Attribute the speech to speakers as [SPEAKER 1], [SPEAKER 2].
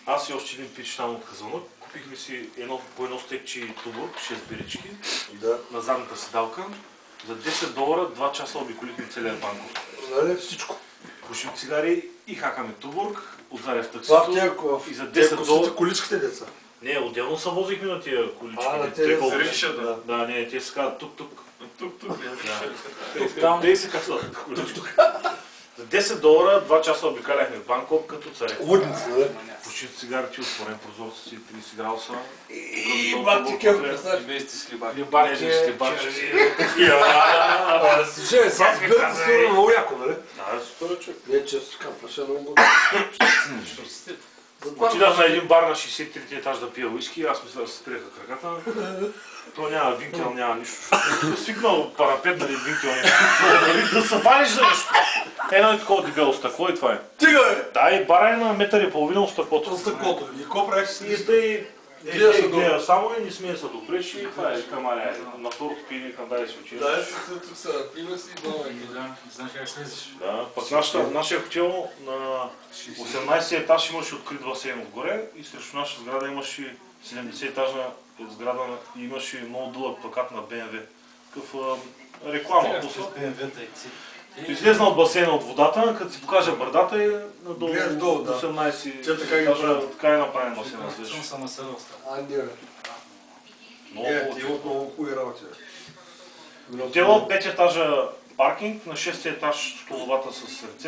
[SPEAKER 1] Аз и още един пич там от Казанлък. Купихме си по едно стекче и тубург, 6 бирички, на задната седалка. За $10 2 часа обиколихме целия Банкок.
[SPEAKER 2] Нали всичко?
[SPEAKER 1] Пушим цигари и хакаме тубург, отзаде в таксито и за $10...
[SPEAKER 2] количките деца?
[SPEAKER 1] Не, отделно се возихме на тия количките. Да, не, те се казват тук-тук. Те се казват колички. За $10 2 часа обикаляхме в Банкок като царе.
[SPEAKER 2] Лудници, нали?
[SPEAKER 1] Пушим цигарите, отворен прозорци, 30 градуса.
[SPEAKER 2] И бати кел, представяш?
[SPEAKER 3] И вместе с хлебаки.
[SPEAKER 1] Хлебарки, слебачки.
[SPEAKER 2] Слушай, сега с бирата сигурно много яко, нали?
[SPEAKER 1] Да, супер човек.
[SPEAKER 2] Не, често капваше много.
[SPEAKER 1] Отидах на един бар на 63-ти етаж да пия уиски, аз мисля да се спираха краката. То няма винкел, няма нищо. Свикнал парапет, нали, винкел нещо. Да се валиш за нещо. Едно и такова дебело стъкло и това е.
[SPEAKER 2] Тига бе!
[SPEAKER 1] Да, и бара е на метър и половина от стъклото.
[SPEAKER 2] От стъклото. И какво правиш си?
[SPEAKER 1] И тъй гледа само и не смея се допреш и това е камаря. На второто пиене към дай си учили.
[SPEAKER 2] Да, тук са пина си и долу.
[SPEAKER 3] Знаеш как слезеш?
[SPEAKER 1] Да, пък нашия хотел на 18 етаж имаше открит басейн отгоре и срещу наша сграда имаше 70 етажна сграда и имаше много дълъг плакат на BMW. Такъв реклама. Излезна от басейна от водата, като си покажа бърдата и надолу 18 етажа, така е направен басейна.
[SPEAKER 3] Съм се населил с това.
[SPEAKER 2] А, не бе. Ти имат много хубави работи.
[SPEAKER 1] Хотела от 5 етажа паркинг, на 6 етаж столовата с ръце.